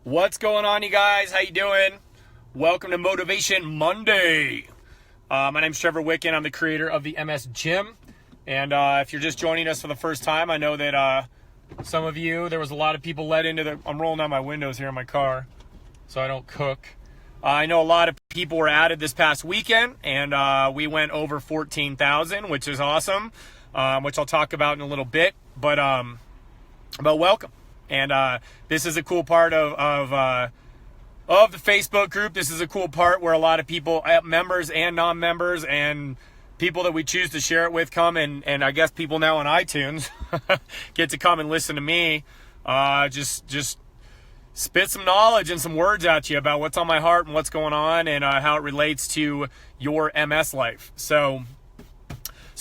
What's going on, you guys? How you doing? Welcome to Motivation Monday. My name's Trevor Wicken. I'm the creator of the MS Gym. And if you're just joining us for the first time, I know that some of you, there was a lot of people let into I'm rolling down my windows here in my car so I don't cook. I know a lot of people were added this past weekend, and we went over 14,000, which is awesome, which I'll talk about in a little bit. But welcome. And this is a cool part of the Facebook group. This is a cool part where a lot of people, members and non-members, and people that we choose to share it with come, and I guess people now on iTunes get to come and listen to me just spit some knowledge and some words at you about what's on my heart and what's going on, and how it relates to your MS life. So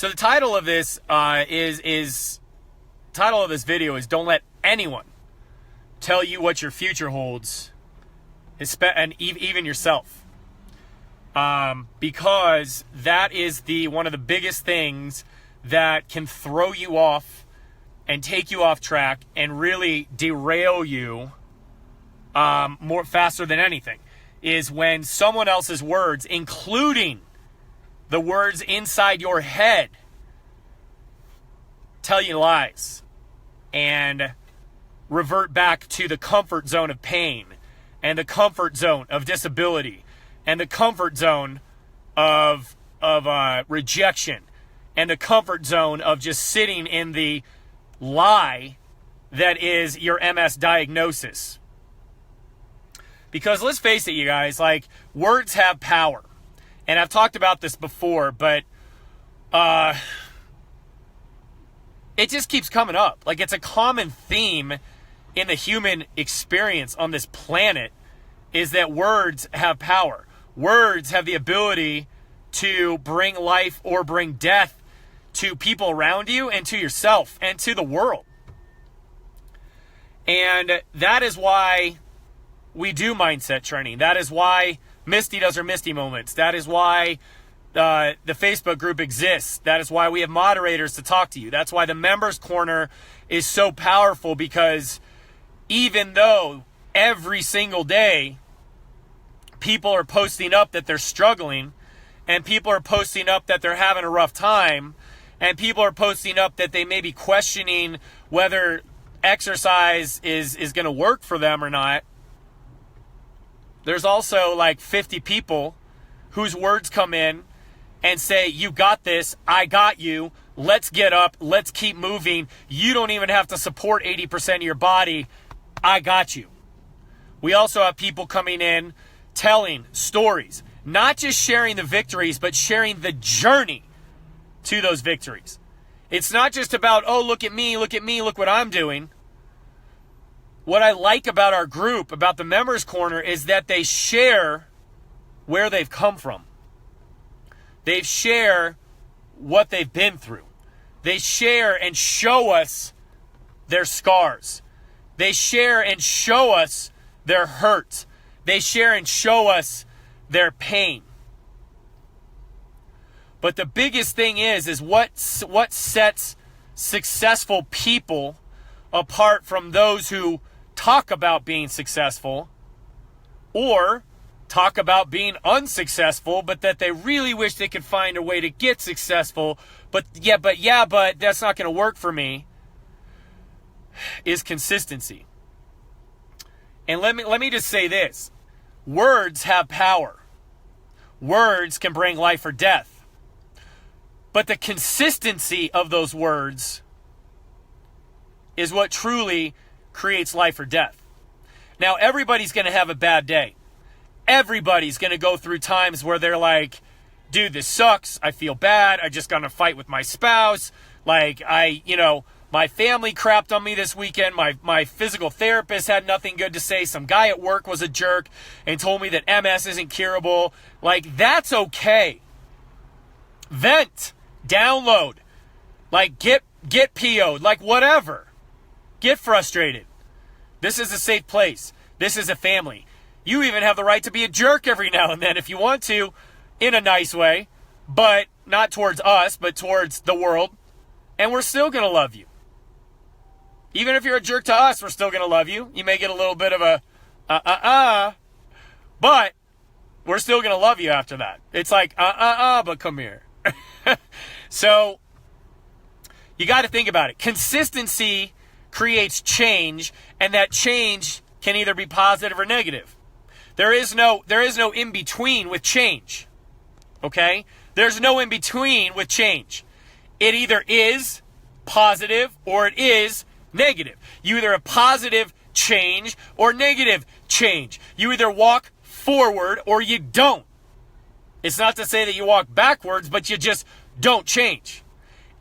the title of this title of this video is "Don't Let Anyone Tell You What Your Future Holds," and even yourself, because that is one of the biggest things that can throw you off and take you off track and really derail you more faster than anything, is when someone else's words, including the words inside your head, tell you lies and revert back to the comfort zone of pain and the comfort zone of disability and the comfort zone of rejection and the comfort zone of just sitting in the lie that is your MS diagnosis. Because let's face it, you guys, like, words have power. And I've talked about this before, but it just keeps coming up. Like, it's a common theme in the human experience on this planet, is that words have power. Words have the ability to bring life or bring death to people around you and to yourself and to the world. And that is why we do mindset training. That is why Misty does her Misty moments. That is why the Facebook group exists. That is why we have moderators to talk to you. That's why the Members Corner is so powerful, because even though every single day people are posting up that they're struggling, and people are posting up that they're having a rough time, and people are posting up that they may be questioning whether exercise is going to work for them or not, there's also like 50 people whose words come in and say, "You got this, I got you, let's get up, let's keep moving, you don't even have to support 80% of your body, I got you." We also have people coming in telling stories, not just sharing the victories, but sharing the journey to those victories. It's not just about, oh, look at me, look what I'm doing. What I like about our group, about the Members Corner, is that they share where they've come from. They share what they've been through. They share and show us their scars. They share and show us their hurt. They share and show us their pain. But the biggest thing is what sets successful people apart from those who talk about being successful or talk about being unsuccessful, but that they really wish they could find a way to get successful, but that's not going to work for me, is consistency. And let me just say this. Words have power. Words can bring life or death. But the consistency of those words is what truly creates life or death. Now, everybody's going to have a bad day. Everybody's going to go through times where they're like, dude, this sucks. I feel bad. I just got in a fight with my spouse. Like, my family crapped on me this weekend. My physical therapist had nothing good to say. Some guy at work was a jerk and told me that MS isn't curable. Like, that's okay. Vent. Download. Like, get PO'd. Like, whatever. Get frustrated. This is a safe place. This is a family. You even have the right to be a jerk every now and then if you want to, in a nice way, but not towards us, but towards the world. And we're still going to love you. Even if you're a jerk to us, we're still going to love you. You may get a little bit of But we're still going to love you after that. It's like, but come here. So you got to think about it. Consistency creates change, and that change can either be positive or negative. There is no in between with change. Okay? There's no in between with change. It either is positive or it is negative. You either have positive change or negative change. You either walk forward or you don't. It's not to say that you walk backwards, but you just don't change.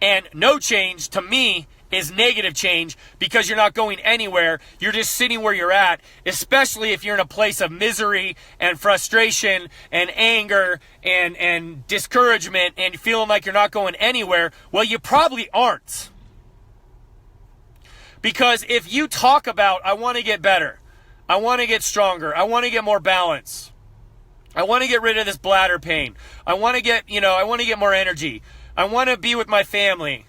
And no change, to me, is negative change, because you're not going anywhere. You're just sitting where you're at, especially if you're in a place of misery and frustration and anger and discouragement and feeling like you're not going anywhere. Well, you probably aren't. Because if you talk about, I want to get better, I want to get stronger, I want to get more balance, I want to get rid of this bladder pain, I want to get more energy, I want to be with my family,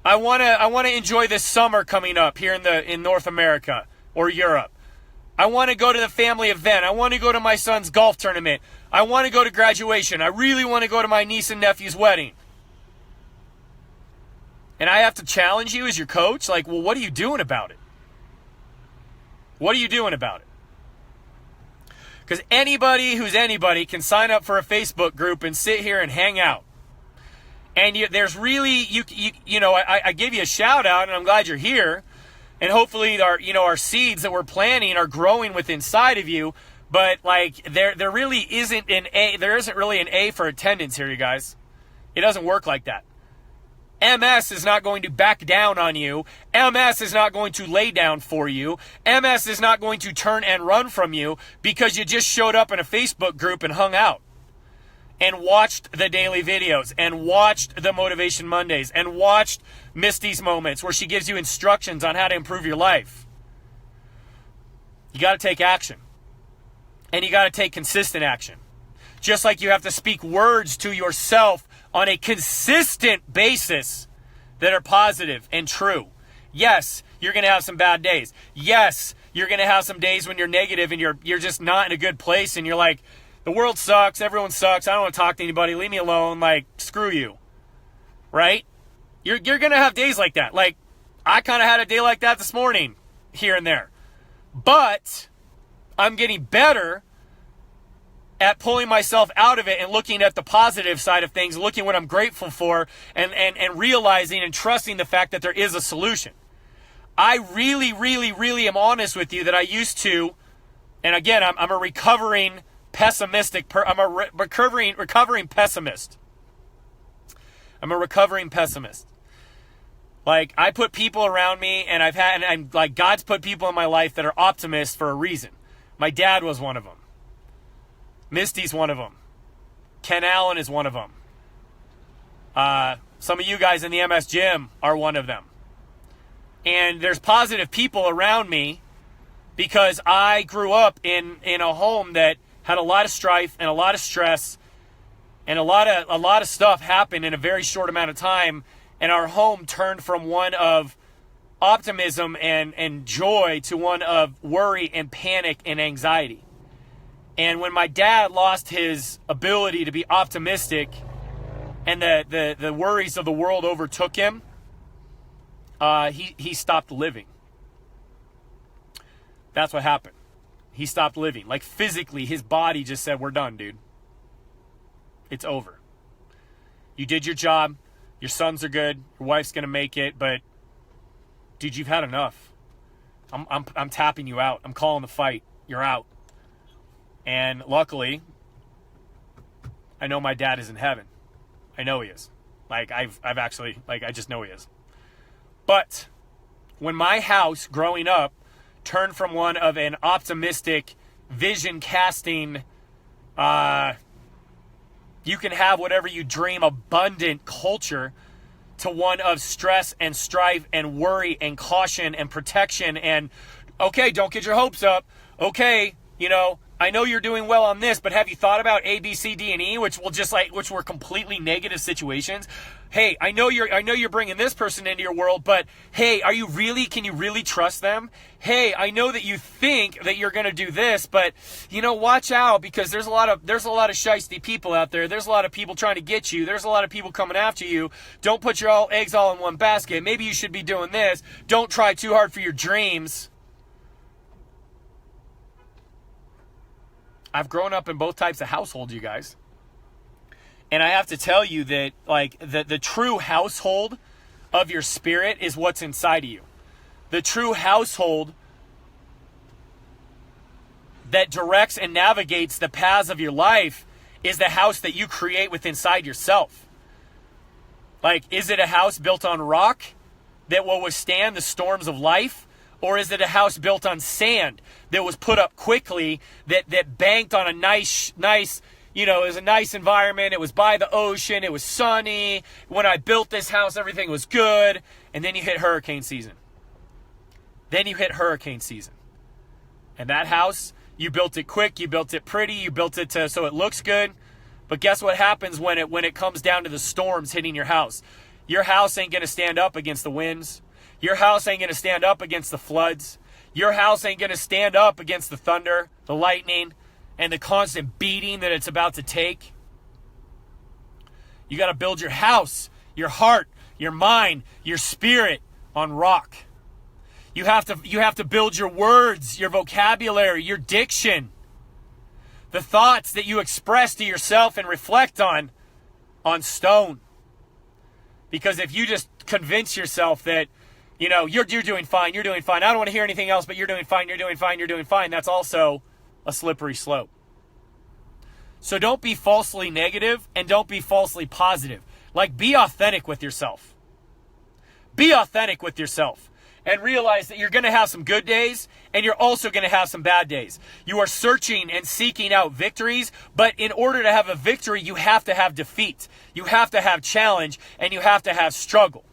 I want to enjoy this summer coming up here in North America or Europe, I want to go to the family event, I want to go to my son's golf tournament, I want to go to graduation, I really want to go to my niece and nephew's wedding. And I have to challenge you as your coach, like, well, what are you doing about it? What are you doing about it? Because anybody who's anybody can sign up for a Facebook group and sit here and hang out. And there's really, I give you a shout out, and I'm glad you're here. And hopefully our seeds that we're planting are growing with inside of you. But like, there really isn't there isn't really an A for attendance here, you guys. It doesn't work like that. MS is not going to back down on you. MS is not going to lay down for you. MS is not going to turn and run from you because you just showed up in a Facebook group and hung out and watched the daily videos and watched the Motivation Mondays and watched Misty's moments where she gives you instructions on how to improve your life. You got to take action. And you got to take consistent action. Just like you have to speak words to yourself on a consistent basis that are positive and true. Yes, you're going to have some bad days. Yes, you're going to have some days when you're negative and you're just not in a good place and you're like, the world sucks, everyone sucks, I don't want to talk to anybody, leave me alone, like, screw you. Right? You're going to have days like that. Like, I kind of had a day like that this morning, here and there. But I'm getting better at pulling myself out of it and looking at the positive side of things, looking what I'm grateful for, and realizing and trusting the fact that there is a solution. I really, really, really am honest with you that I used to, and again, I'm a recovering pessimistic, I'm a recovering pessimist. I'm a recovering pessimist. Like, I put people around me, and I'm like, God's put people in my life that are optimists for a reason. My dad was one of them. Misty's one of them. Ken Allen is one of them. Some of you guys in the MS gym are one of them. And there's positive people around me because I grew up in a home that had a lot of strife and a lot of stress, and a lot of stuff happened in a very short amount of time, and our home turned from one of optimism and joy to one of worry and panic and anxiety. And when my dad lost his ability to be optimistic and the worries of the world overtook him, he stopped living. That's what happened. He stopped living. Like, physically, his body just said, we're done, dude. It's over. You did your job. Your sons are good. Your wife's going to make it. But, dude, you've had enough. I'm tapping you out. I'm calling the fight. You're out. And luckily, I know my dad is in heaven. I know he is. Like, I've actually, like, I just know he is. But when my house growing up turned from one of an optimistic, vision casting, you can have whatever you dream, abundant culture, to one of stress and strife and worry and caution and protection and, okay, don't get your hopes up. Okay, I know you're doing well on this, but have you thought about A, B, C, D, and E, which were completely negative situations? Hey, I know you're bringing this person into your world, but hey, can you really trust them? Hey, I know that you think that you're going to do this, but watch out, because there's a lot of shiesty people out there. There's a lot of people trying to get you. There's a lot of people coming after you. Don't put your eggs all in one basket. Maybe you should be doing this. Don't try too hard for your dreams. I've grown up in both types of households, you guys. And I have to tell you that, like, the true household of your spirit is what's inside of you. The true household that directs and navigates the paths of your life is the house that you create within inside yourself. Like, is it a house built on rock that will withstand the storms of life? Or is it a house built on sand that was put up quickly, that banked on a nice, it was a nice environment. It was by the ocean. It was sunny. When I built this house, everything was good. And then you hit hurricane season. And that house, you built it quick. You built it pretty. You built it so it looks good. But guess what happens when it comes down to the storms hitting your house? Your house ain't going to stand up against the winds. Your house ain't going to stand up against the floods. Your house ain't going to stand up against the thunder, the lightning, and the constant beating that it's about to take. You got to build your house, your heart, your mind, your spirit on rock. You have to build your words, your vocabulary, your diction, the thoughts that you express to yourself and reflect on stone. Because if you just convince yourself that you're doing fine, I don't want to hear anything else, but you're doing fine, that's also a slippery slope. So don't be falsely negative and don't be falsely positive. Like, be authentic with yourself. Be authentic with yourself and realize that you're going to have some good days and you're also going to have some bad days. You are searching and seeking out victories, but in order to have a victory, you have to have defeat. You have to have challenge and you have to have struggle.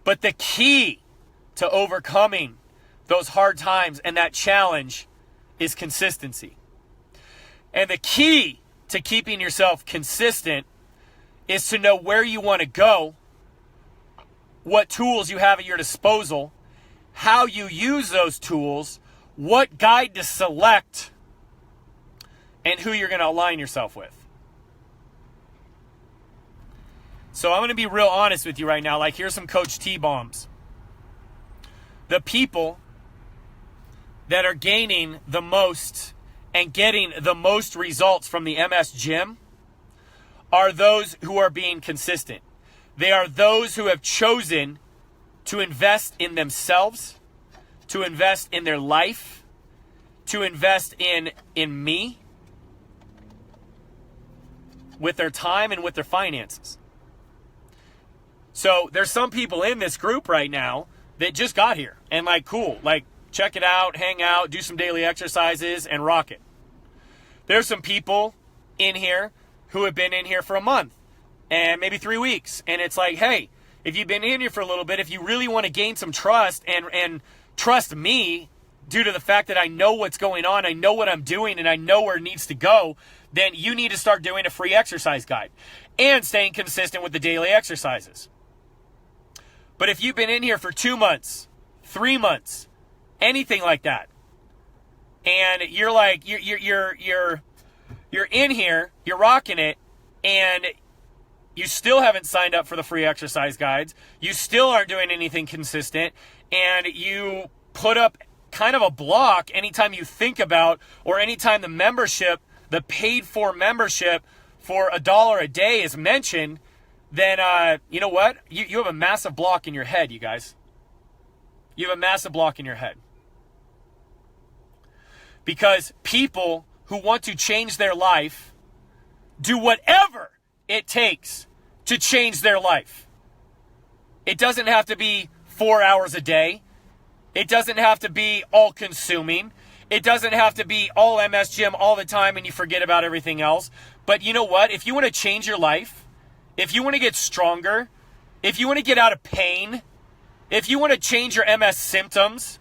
But the key to overcoming those hard times and that challenge is consistency. And the key to keeping yourself consistent is to know where you want to go, what tools you have at your disposal, how you use those tools, what guide to select, and who you're going to align yourself with. So I'm going to be real honest with you right now. Like, here's some Coach T-bombs. The people that are gaining the most and getting the most results from the MS Gym are those who are being consistent. They are those who have chosen to invest in themselves, to invest in their life, to invest in me, with their time and with their finances. So there's some people in this group right now that just got here and cool, check it out, hang out, do some daily exercises and rock it. There's some people in here who have been in here for a month and maybe 3 weeks. And it's like, hey, if you've been in here for a little bit, if you really want to gain some trust and trust me due to the fact that I know what's going on, I know what I'm doing, and I know where it needs to go, then you need to start doing a free exercise guide and staying consistent with the daily exercises. But if you've been in here for 2 months, 3 months, anything like that, and you're you're in here, you're rocking it, and you still haven't signed up for the free exercise guides, you still aren't doing anything consistent, and you put up kind of a block anytime you think about, or anytime the paid for membership for $1 a day is mentioned, then you know what? You have a massive block in your head, you guys. You have a massive block in your head. Because people who want to change their life do whatever it takes to change their life. It doesn't have to be 4 hours a day. It doesn't have to be all consuming. It doesn't have to be all MS Gym all the time and you forget about everything else. But you know what? If you want to change your life, if you want to get stronger, if you want to get out of pain, if you want to change your MS symptoms,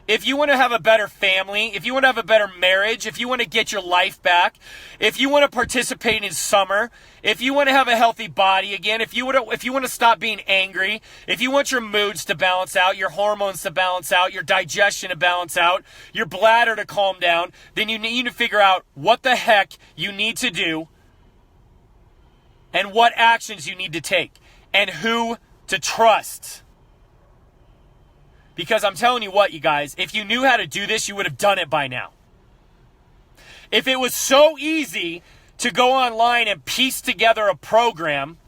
If you want to have a better family, if you want to have a better marriage, if you want to get your life back, if you want to participate in summer, if you want to have a healthy body again, if you want to stop being angry, if you want your moods to balance out, your hormones to balance out, your digestion to balance out, your bladder to calm down, then you need to figure out what the heck you need to do and what actions you need to take and who to trust. Because I'm telling you what, you guys, if you knew how to do this, you would have done it by now. If it was so easy to go online and piece together a program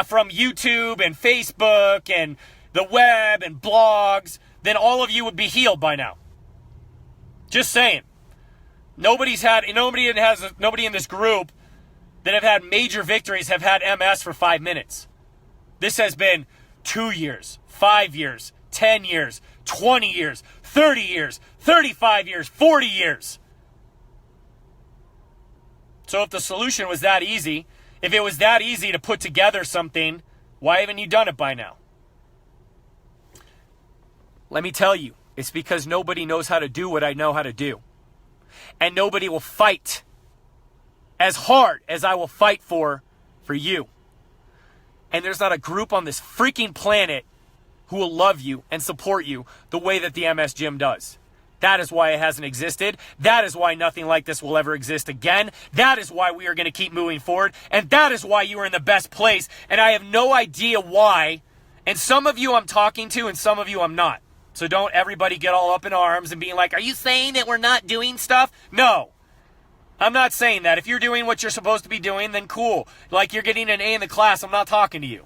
from YouTube and Facebook and the web and blogs, then all of you would be healed by now. Just saying. Nobody in this group that have had major victories have had MS for 5 minutes. This has been 2 years, 5 years, 10 years, 20 years, 30 years, 35 years, 40 years. So if the solution was that easy, if it was that easy to put together something, why haven't you done it by now? Let me tell you, it's because nobody knows how to do what I know how to do. And nobody will fight as hard as I will fight for you. And there's not a group on this freaking planet who will love you and support you the way that the MS Gym does. That is why it hasn't existed. That is why nothing like this will ever exist again. That is why we are going to keep moving forward. And that is why you are in the best place. And I have no idea why. And some of you I'm talking to and some of you I'm not. So don't everybody get all up in arms and being like, are you saying that we're not doing stuff? No. I'm not saying that. If you're doing what you're supposed to be doing, then cool. Like you're getting an A in the class, I'm not talking to you.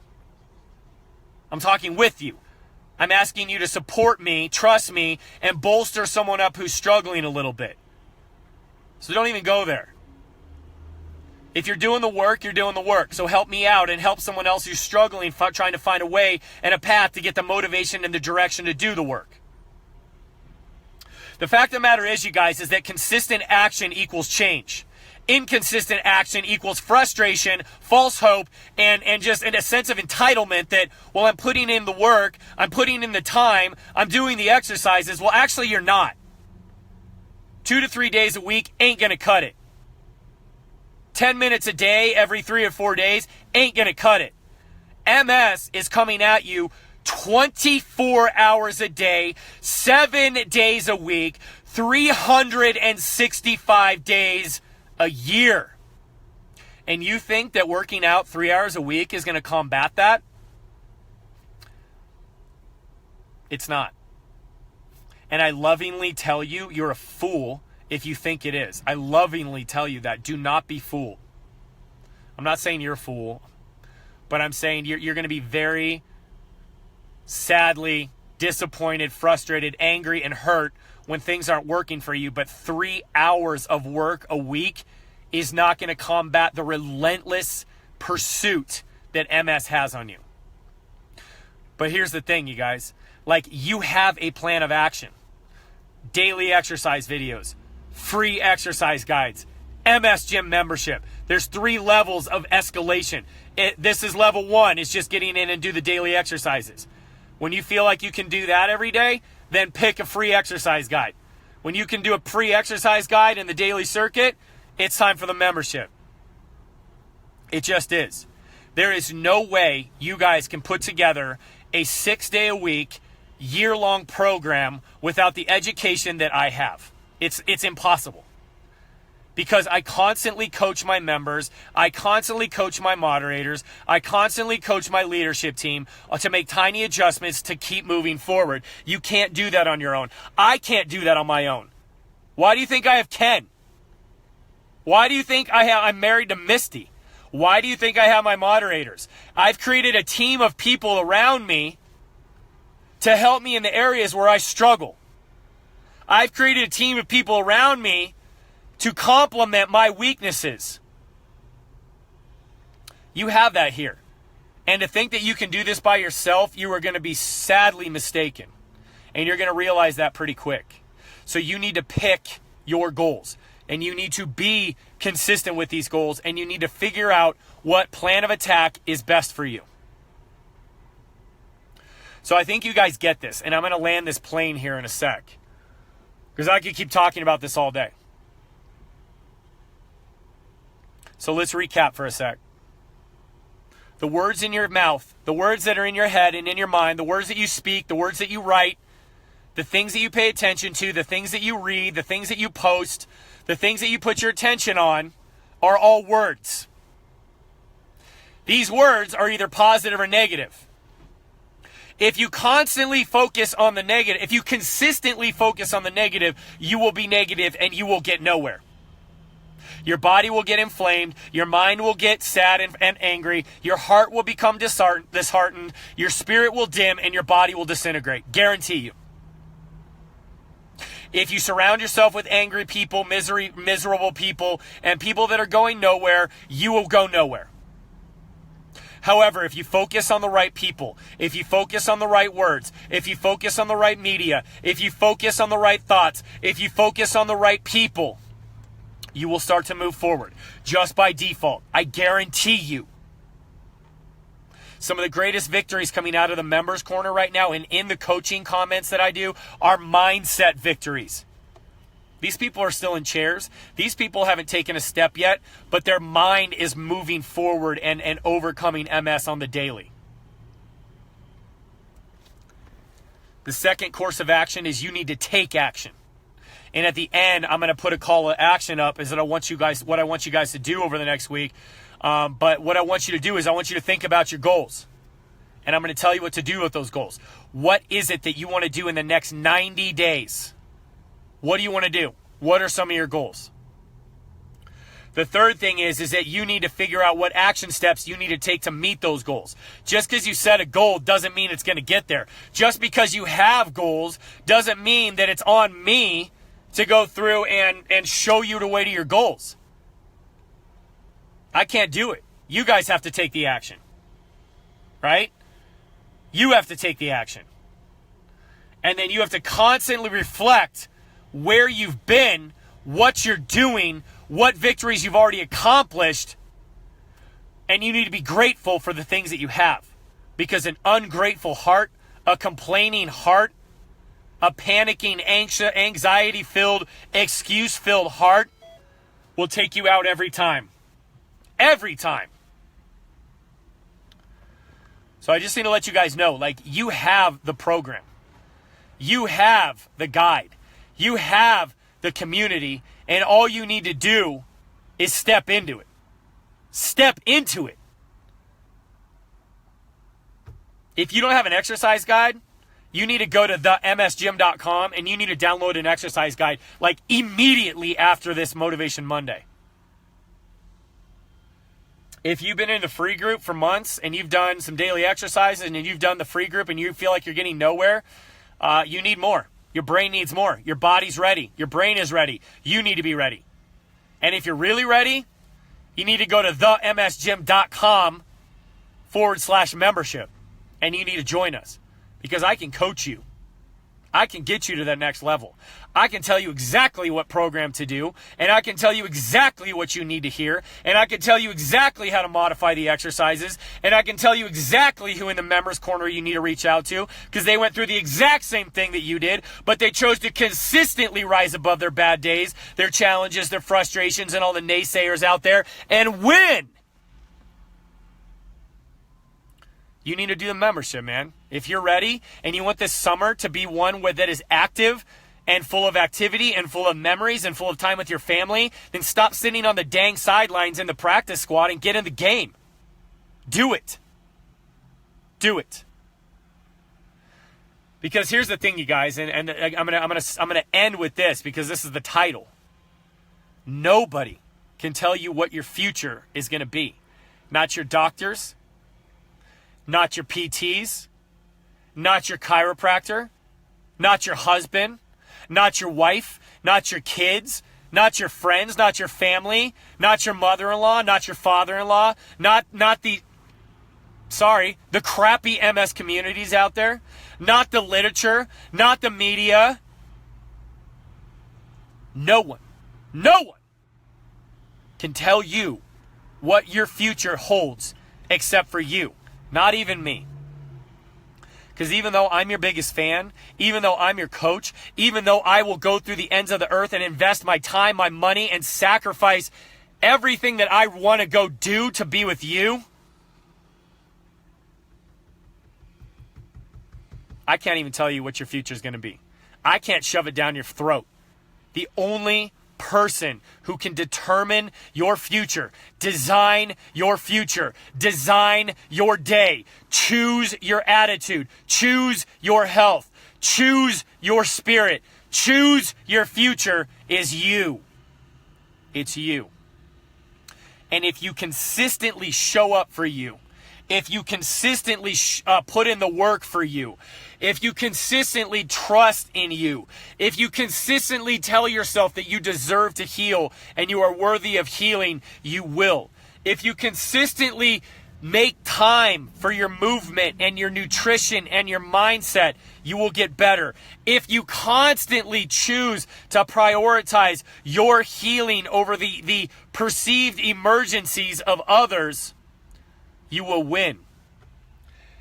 I'm talking with you. I'm asking you to support me, trust me, and bolster someone up who's struggling a little bit. So don't even go there. If you're doing the work, you're doing the work. So help me out and help someone else who's struggling, trying to find a way and a path to get the motivation and the direction to do the work. The fact of the matter is, you guys, is that consistent action equals change. Inconsistent action equals frustration, false hope, and just a sense of entitlement that, well, I'm putting in the work, I'm putting in the time, I'm doing the exercises. Well, actually, you're not. 2 to 3 days a week ain't going to cut it. 10 minutes a day every 3 or 4 days ain't going to cut it. MS is coming at you 24 hours a day, 7 days a week, 365 days a year. And you think that working out 3 hours a week is going to combat that? It's not. And I lovingly tell you, you're a fool if you think it is. I lovingly tell you that. Do not be fooled. I'm not saying you're a fool, but I'm saying you're going to be very sadly disappointed, frustrated, angry, and hurt when things aren't working for you. But 3 hours of work a week is not going to combat the relentless pursuit that MS has on you. But here's the thing, you guys. Like, you have a plan of action. Daily exercise videos, free exercise guides, MS Gym membership. There's 3 levels of escalation. This is level 1. It's just getting in and do the daily exercises. When you feel like you can do that every day, then pick a free exercise guide. When you can do a pre-exercise guide in the daily circuit, it's time for the membership. It just is. There is no way you guys can put together a 6-day-a-week, year-long program without the education that I have. It's impossible. Because I constantly coach my members, I constantly coach my moderators, I constantly coach my leadership team to make tiny adjustments to keep moving forward. You can't do that on your own. I can't do that on my own. Why do you think I have Ken? Why do you think I'm married to Misty? Why do you think I have my moderators? I've created a team of people around me to help me in the areas where I struggle. I've created a team of people around me to complement my weaknesses. You have that here. And to think that you can do this by yourself, you are going to be sadly mistaken. And you're going to realize that pretty quick. So you need to pick your goals. And you need to be consistent with these goals. And you need to figure out what plan of attack is best for you. So I think you guys get this. And I'm going to land this plane here in a sec. because I could keep talking about this all day. So let's recap for a sec. The words in your mouth, the words that are in your head and in your mind, the words that you speak, the words that you write, the things that you pay attention to, the things that you read, the things that you post, the things that you put your attention on are all words. These words are either positive or negative. If you constantly focus on the negative, if you consistently focus on the negative, you will be negative and you will get nowhere. Your body will get inflamed. Your mind will get sad and angry. Your heart will become disheartened. Your spirit will dim and your body will disintegrate. Guarantee you. If you surround yourself with angry people, miserable people, and people that are going nowhere, you will go nowhere. However, if you focus on the right people, if you focus on the right words, if you focus on the right media, if you focus on the right thoughts, if you focus on the right people, you will start to move forward just by default. I guarantee you. Some of the greatest victories coming out of the members corner right now and in the coaching comments that I do are mindset victories. These people are still in chairs. These people haven't taken a step yet, but their mind is moving forward and overcoming MS on the daily. The second course of action is you need to take action. And at the end, I'm going to put a call to action up is that what I want you guys to do over the next week. But what I want you to do is I want you to think about your goals. And I'm going to tell you what to do with those goals. What is it that you want to do in the next 90 days? What do you want to do? What are some of your goals? The third thing is that you need to figure out what action steps you need to take to meet those goals. Just because you set a goal doesn't mean it's going to get there. Just because you have goals doesn't mean that it's on me to go through and show you the way to your goals. I can't do it. You guys have to take the action. Right? You have to take the action. And then you have to constantly reflect where you've been, what you're doing, what victories you've already accomplished, and you need to be grateful for the things that you have. Because an ungrateful heart, a complaining heart, a panicking, anxiety-filled, excuse-filled heart will take you out every time. Every time. So I just need to let you guys know, like, you have the program. You have the guide. You have the community, and all you need to do is step into it. Step into it. If you don't have an exercise guide, you need to go to themsgym.com and you need to download an exercise guide like immediately after this Motivation Monday. If you've been in the free group for months and you've done some daily exercises and you've done the free group and you feel like you're getting nowhere, you need more. Your brain needs more. Your body's ready. Your brain is ready. You need to be ready. And if you're really ready, you need to go to themsgym.com/membership and you need to join us because I can coach you. I can get you to that next level. I can tell you exactly what program to do, and I can tell you exactly what you need to hear, and I can tell you exactly how to modify the exercises, and I can tell you exactly who in the members corner you need to reach out to because they went through the exact same thing that you did, but they chose to consistently rise above their bad days, their challenges, their frustrations, and all the naysayers out there and win. You need to do the membership, man. If you're ready and you want this summer to be one that is active and full of activity and full of memories and full of time with your family, then stop sitting on the dang sidelines in the practice squad and get in the game. Do it. Do it. Because here's the thing, you guys, and I'm gonna end with this because this is the title. Nobody can tell you what your future is going to be. Not your doctors, not your PTs, not your chiropractor, not your husband, not your wife, not your kids, not your friends, not your family, not your mother-in-law, not your father-in-law, not the crappy MS communities out there, not the literature, not the media. No one can tell you what your future holds except for you. Not even me. Because even though I'm your biggest fan, even though I'm your coach, even though I will go through the ends of the earth and invest my time, my money, and sacrifice everything that I want to go do to be with you, I can't even tell you what your future is going to be. I can't shove it down your throat. The only person who can determine your future, design your future, design your day, choose your attitude, choose your health, choose your spirit, choose your future is you. It's you. And if you consistently show up for you, if you consistently put in the work for you, if you consistently trust in you, if you consistently tell yourself that you deserve to heal and you are worthy of healing, you will. If you consistently make time for your movement and your nutrition and your mindset, you will get better. If you constantly choose to prioritize your healing over the perceived emergencies of others, you will win.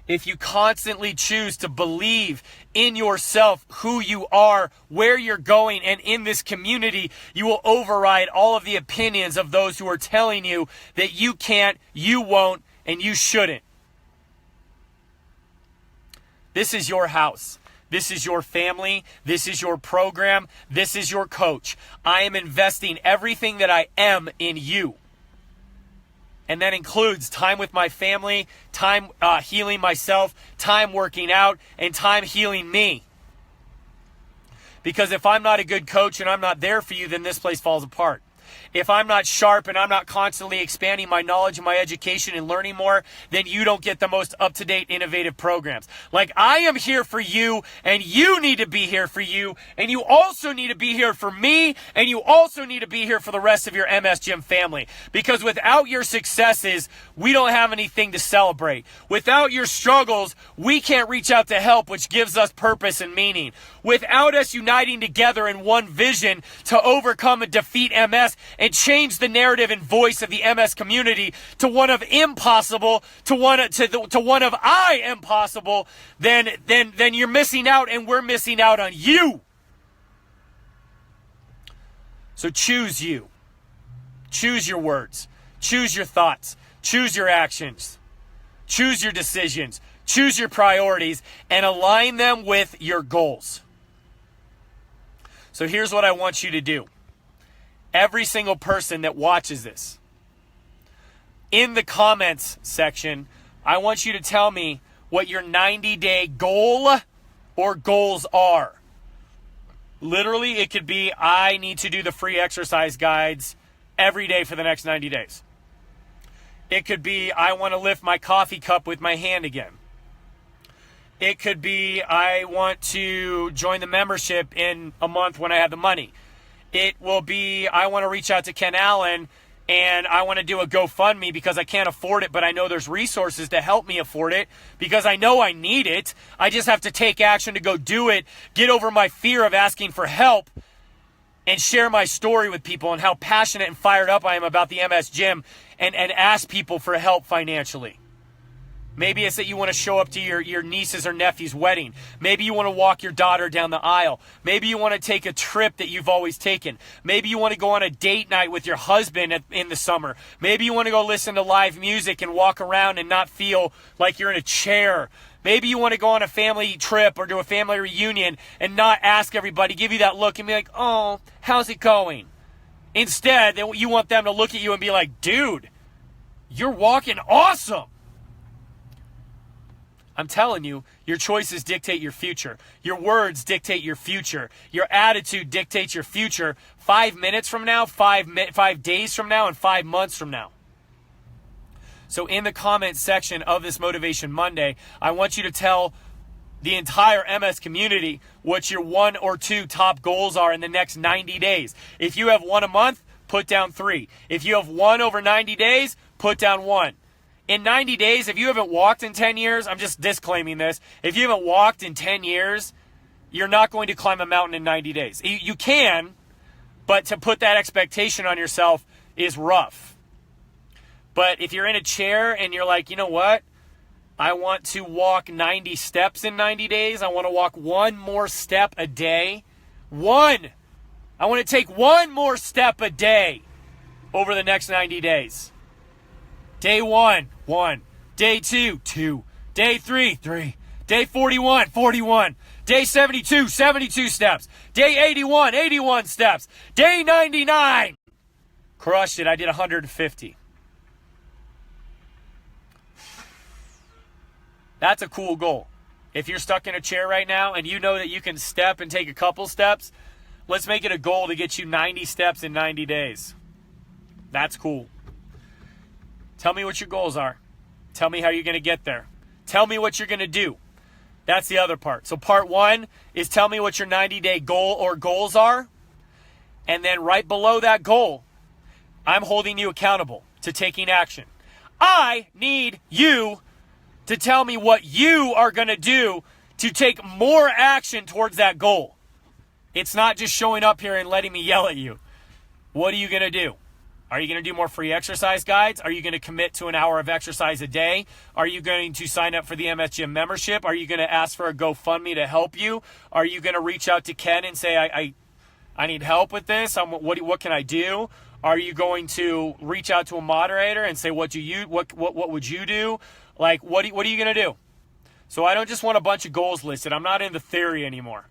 If you constantly choose to believe in yourself, who you are, where you're going, and in this community, you will override all of the opinions of those who are telling you that you can't, you won't, and you shouldn't. This is your house. This is your family. This is your program. This is your coach. I am investing everything that I am in you. And that includes time with my family, time healing myself, time working out, and time healing me. Because if I'm not a good coach and I'm not there for you, then this place falls apart. If I'm not sharp and I'm not constantly expanding my knowledge and my education and learning more, then you don't get the most up-to-date, innovative programs. Like, I am here for you, and you need to be here for you, and you also need to be here for me, and you also need to be here for the rest of your MS Gym family. Because without your successes, we don't have anything to celebrate. Without your struggles, we can't reach out to help, which gives us purpose and meaning. Without us uniting together in one vision to overcome and defeat MS and change the narrative and voice of the MS community to one of impossible, to one of I am possible, then you're missing out, and we're missing out on you. So choose you. Choose your words. Choose your thoughts. Choose your actions. Choose your decisions. Choose your priorities and align them with your goals. So here's what I want you to do. Every single person that watches this, in the comments section, I want you to tell me what your 90-day goal or goals are. Literally, it could be, I need to do the free exercise guides every day for the next 90 days. It could be, I want to lift my coffee cup with my hand again. It could be, I want to join the membership in a month when I have the money. It will be, I want to reach out to Ken Allen and I want to do a GoFundMe because I can't afford it, but I know there's resources to help me afford it because I know I need it. I just have to take action to go do it, get over my fear of asking for help, and share my story with people and how passionate and fired up I am about the MS Gym and ask people for help financially. Maybe it's that you want to show up to your niece's or nephew's wedding. Maybe you want to walk your daughter down the aisle. Maybe you want to take a trip that you've always taken. Maybe you want to go on a date night with your husband in the summer. Maybe you want to go listen to live music and walk around and not feel like you're in a chair. Maybe you want to go on a family trip or do a family reunion and not ask everybody, give you that look and be like, oh, how's it going? Instead, you want them to look at you and be like, dude, you're walking awesome. I'm telling you, your choices dictate your future. Your words dictate your future. Your attitude dictates your future 5 minutes from now, 5 days from now, and 5 months from now. So in the comment section of this Motivation Monday, I want you to tell the entire MS community what your 1 or 2 top goals are in the next 90 days. If you have 1 a month, put down 3. If you have 1 over 90 days, put down 1. In 90 days, if you haven't walked in 10 years, I'm just disclaiming this. If you haven't walked in 10 years, you're not going to climb a mountain in 90 days. You can, but to put that expectation on yourself is rough. But if you're in a chair and you're like, you know what? I want to walk 90 steps in 90 days. I want to walk one more step a day. One. I want to take one more step a day over the next 90 days. Day 1, 1. Day 2, 2. Day 3, 3. Day 41, 41. Day 72, 72 steps. Day 81, 81 steps. Day 99. Crushed it. I did 150. That's a cool goal. If you're stuck in a chair right now and you know that you can step and take a couple steps, let's make it a goal to get you 90 steps in 90 days. That's cool. Tell me what your goals are. Tell me how you're going to get there. Tell me what you're going to do. That's the other part. So part 1 is tell me what your 90-day goal or goals are. And then right below that goal, I'm holding you accountable to taking action. I need you to tell me what you are going to do to take more action towards that goal. It's not just showing up here and letting me yell at you. What are you going to do? Are you going to do more free exercise guides? Are you going to commit to an hour of exercise a day? Are you going to sign up for the MS Gym membership? Are you going to ask for a GoFundMe to help you? Are you going to reach out to Ken and say, I need help with this? What can I do? Are you going to reach out to a moderator and say, what would you do? Like, what are you going to do? So I don't just want a bunch of goals listed. I'm not into theory anymore.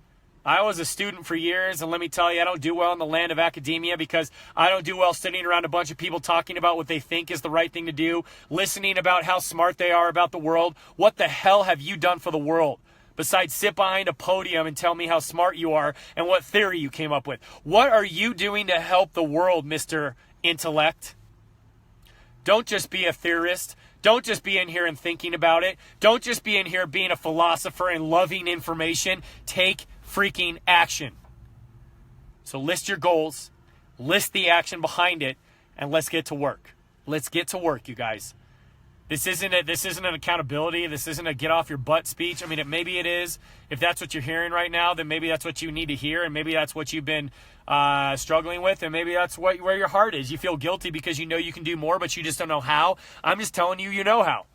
I was a student for years, and let me tell you, I don't do well in the land of academia because I don't do well sitting around a bunch of people talking about what they think is the right thing to do, listening about how smart they are about the world. What the hell have you done for the world besides sit behind a podium and tell me how smart you are and what theory you came up with? What are you doing to help the world, Mr. Intellect? Don't just be a theorist. Don't just be in here and thinking about it. Don't just be in here being a philosopher and loving information. Take freaking action. So list your goals, list the action behind it, and let's get to work. Let's get to work, you guys. This isn't an accountability. This isn't a get off your butt speech. I mean, maybe it is. If that's what you're hearing right now, then maybe that's what you need to hear, and maybe that's what you've been struggling with, and maybe that's where your heart is. You feel guilty because you know you can do more, but you just don't know how. I'm just telling you, you know how.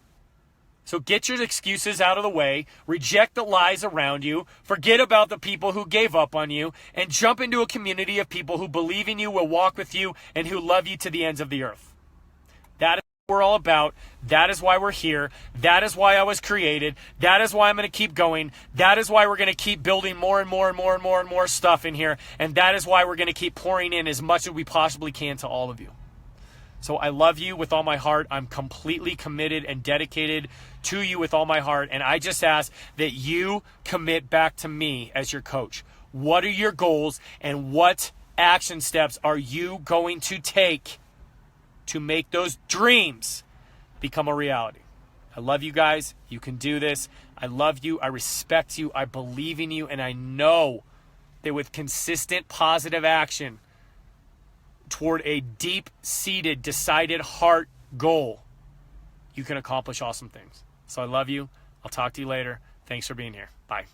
So get your excuses out of the way, reject the lies around you, forget about the people who gave up on you, and jump into a community of people who believe in you, will walk with you, and who love you to the ends of the earth. That is what we're all about. That is why we're here. That is why I was created. That is why I'm going to keep going. That is why we're going to keep building more and more and more and more and more stuff in here. And that is why we're going to keep pouring in as much as we possibly can to all of you. So I love you with all my heart. I'm completely committed and dedicated to you with all my heart. And I just ask that you commit back to me as your coach. What are your goals and what action steps are you going to take to make those dreams become a reality? I love you guys. You can do this. I love you. I respect you. I believe in you. And I know that with consistent positive action toward a deep-seated, decided heart goal, you can accomplish awesome things. So I love you. I'll talk to you later. Thanks for being here. Bye.